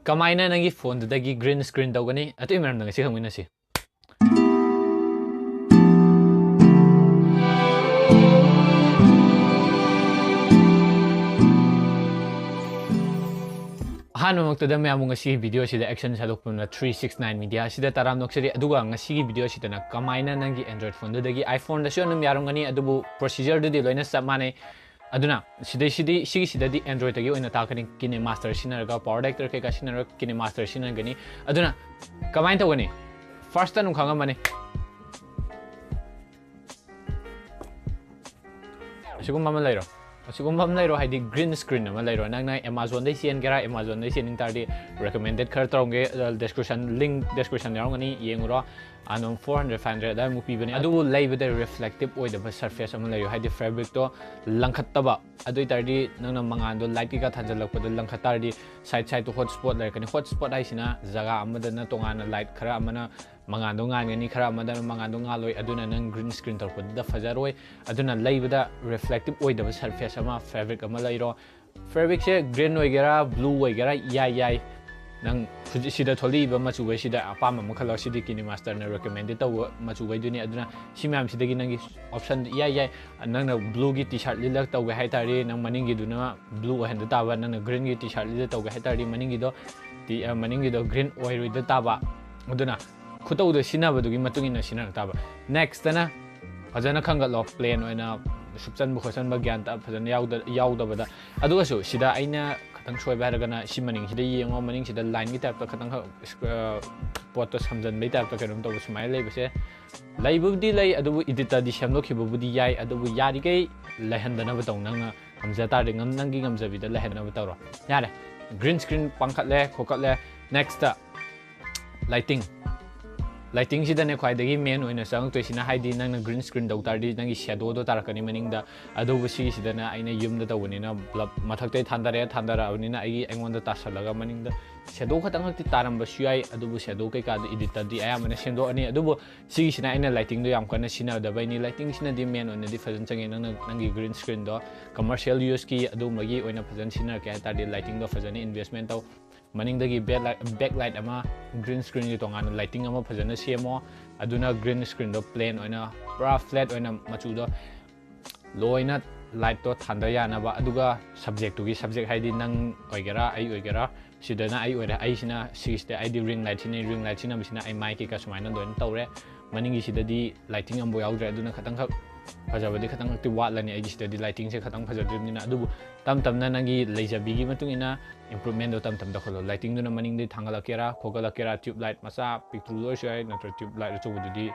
Kamaina nangi phone dagi green screen dawgani atu imaram nang si khangwina si Hanu maktada me amunga si video sida Axn Sadokpam na 369 media sida taram noksari aduga ngasi video sida na kamaina nangi Android phone dagi iPhone da syon yarangani adubu procedure dudi loina samane aduna sida di Android tagi oina takani kine master sinaraga power director ke ka sinara kine master sinagani aduna kamain tawani first ta nung khanga mane asigum mama lairo haidi green screen ama lairo nang na Amazon dai sian gera Amazon dai sian tardi recommended khar tronge description link description yarangani yenguro anom 400 500 da mu pibani adu laibada reflective oi da surface ama lairo haidi fabric to langkhattaba adu tardi nang na mangando light ka thanjalak padu langkhatardi side to hotspot laikani hotspot haisina jaga amada na tongana light khara amana mangando ngani khara amada mangando ngaloi aduna nang green screen tor padu da fajaroi aduna laibada reflective oi da surface ama fabric ama lairo fabric se green oigera blue oigera yai nang sida tholi ba machu bai sida apam makhala sidi kini master na recommended taw machu bai duni aduna simam sidagi nangi option yai nang na blue gi t-shirt lilak taw ga haitari nang maningi duna blue hand ta ba nang green gi t-shirt lilak taw ga haitari maningi do green oil da ta ba aduna khutau da sinaba dugi matungina sinar ta ba next na fajana khangal of plan oina subchan bu khosan ba gyan ta fajana yauda bada aduga su sida aina tang soy ba gana si maning sida yengo maning sida line gi tap ta khatang pot to samjan mai tap ta kanum to smile lei base lai bu di lai adu editor di samno khibu bu di yai adu yari kai lai handana ba tong nang amja ta de ngam nang gi ngamja bi da lai handana ba tawro yare green screen pangkhat le khokhat le next lighting sida ne khwai dagi main oina sang to sina haidi nang na green screen dau tardi nangi shadow do tarakani maning da adu busi sida na aina yum da tawani na blab mathak tai thandara awni na ai engon da tasalaga maning da shadow khatang hakti taram ba sui adu bu shadow kai ka da editor di aya mana sendo ani adu bu sigi sina aina lighting do yam kana sina da bai ni lighting sina di main oina di fajan changi nang nangi green screen do commercial use ki adu magi oina fajan sina ka tardi lighting do fajan investment taw maning dagi backlight ama green screen gi tongana lighting ama phajana semo aduna green screen do plain oina pura flat oina machu do loina light to thanda yana ba aduga subject haidi nang oigera ai oigera sidana ai oira ai sina six ai di ring light sina bisina ai mic ka sumaina doin tawre maning gi sidadi lighting ambo yaudre aduna khatang khak phajabadi khatang khak ti watlani ai gi sidadi lighting se khatang phajadrina adu tam na nangi leijabi gi matungina improvement do tam da kholo lighting do na maning de thangala kera khogala kera tube light masa picture do shai natra tube light cho bududi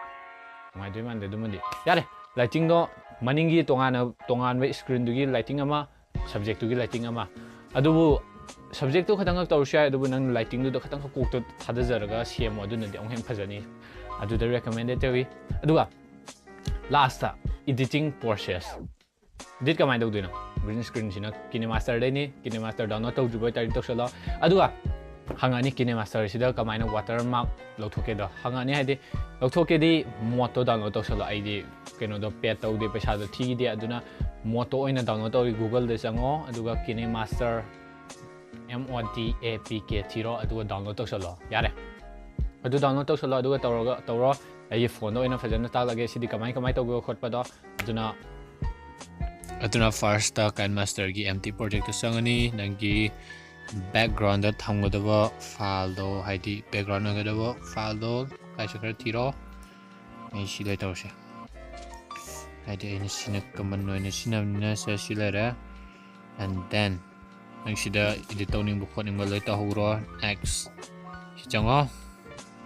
mai de man de dumandi yare lighting do maning gi tongan we screen du gi lighting ama subject du gi lighting ama adubu subject to khatang taw shai adubu nang lighting do khatang ko to thada jaraga semo adu na de ong hen phajani adu da recommended tawi aduga last editing process edit kamai do dina green screen sina KineMaster dai ni KineMaster download tau jubai tari to sala aduga hangani KineMaster sida kamaina watermark lothoke do hangani haide lothoke di moto download to sala aidi keno do pay tau de paisa do thi di aduna moto oina download tau Google de sango aduga KineMaster MODAPK thiro aduga download to sala yare adu download to sala aduga tawro ai phone oina fajana ta lage sidi kamai to go khotpa do aduna first KineMaster gi empty project to sangani nangi background da thamgodaba file do haidi background ngodaba file do kai chakra thiro ai silai tawse haidi ai sina command no ina sina na sa silera and then nang sida edit tawning bu khoning ba loi ta huro next si chango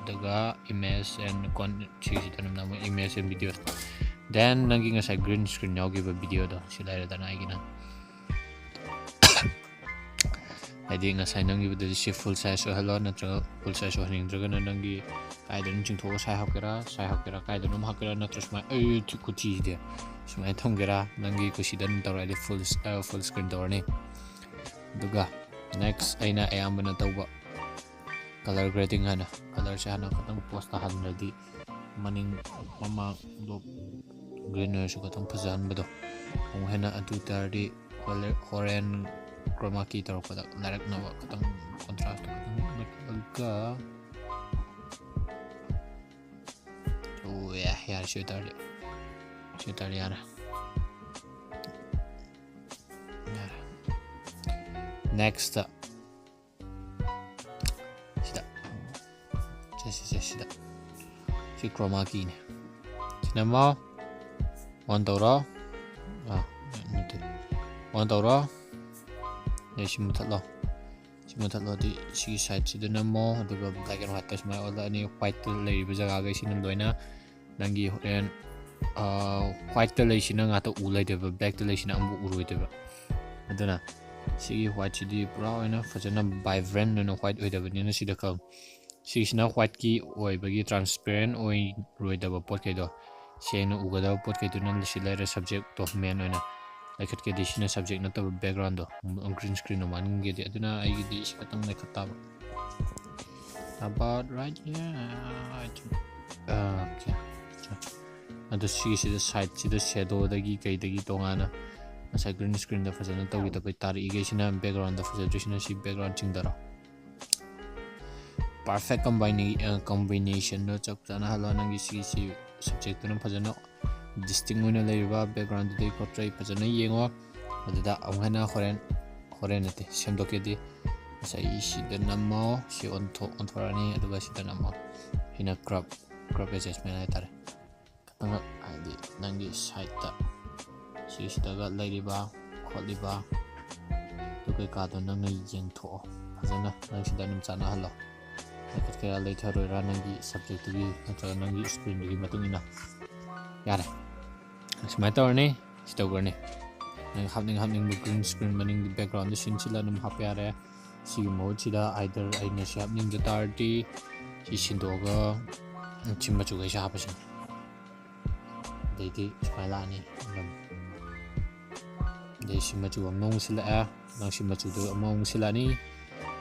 daga image and content si tanam na image and videos then nangi nga sa green screen yaw give a video do sila da na igina adi nga sa nangi video si full size so hello na full size so haning draga na nangi kai da nung tho sai hakera kai da num hakera na trust my ai tu ku ti de sumai thongera nangi ku sidan tawra di full screen door ni duga next aina ayam na tawba color grading hana color sa hana katang post ta han di maning mama do green so katang phajan bado ong hena adu tardi orange chroma key tar pada narak na katang contrast aduga oh yeah yara shoot yara next sida si chroma key ne sina mo on tawra on tawra ne simutalo di si side sida na mo aduga black and white tas mai ola ani white lei jaga ga sinam loina nangi horen white lei sina nga to ulai de black lei sina ambu uroi de aduna si white sidi pura oina fajana vibrant no white oi de ni na sida ka sina white ki oi bagi transparent oi roi da pot ke do sena ugada pot ke tunan silare subject of main oina like ke dishina subject na to background do green screen no man ge de aduna ai gi dish katang na khata about right okay adu si the side si the shadow da gi kai da gi tongana asa green screen da fajana to gi ta pai tar i ge sina background da fajana si background ching dara perfect combination no chak chana halo nangi si subject no phajana distinct na leiba background de ko try phajana yengo adada amhana horen ate semdoke di sai si da namo si on thorani aduga si da namo hina crop adjustment ai tare katanga id nangi side ta si daga leiba kholiba to ke ka do nang yeng tho phajana nang si da nim chana halo kaya later ranangi subject gi atau nangi screen gi matungina yare smata ne stoker ne nang hapning green screen maning di background the scene sila num hap yare si mode sila either aina si hapning the tarty si sindoga chimma chugai sa hapasin deiti smala ni de simma chu among sila nang simma chu do among sila ni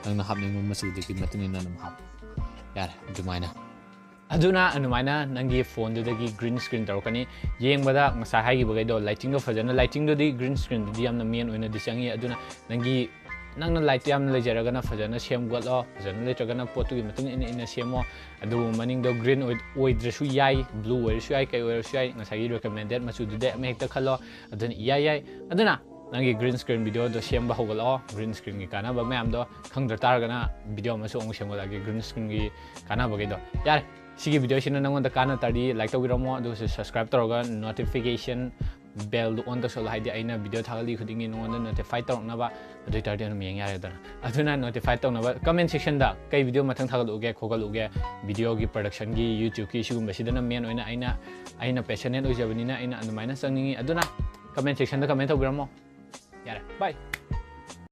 nang hapning masu de gi matungina num hap yar dumaina aduna anumaina nangi phone do dagi green screen tarokani yengbada ngasa hagi bagai do lighting do fajana lighting do di green screen di yamna main oina disangi aduna nangi nangna light yam lejaraga na fajana sem golo fajana letragana potu gi matung ina semo adu maning do green oidresu yai blue oiresu yai kai oiresu yai ngasa gi recommended machu de me hekta khalo aduna yai aduna nangi green screen video do sem ba hogalo green screen gi kana ba mayam do khangdar targana video masu ong sem golagi green screen gi kana bagai do yar sigi video sina nangon da kana tari like to giromo do subscribe toroga notification bell do on da sol haidi aina video thagali khudingi nongon notify torna ba adu tardi no meng yare da aduna notify torna ba comment section da kai video mathang thagaluge khogaluge video gi production gi youtube ki sigum basidana main oina aina passionate ojabani na aina anumaina sangningi aduna comment section da comment to giromo yare bye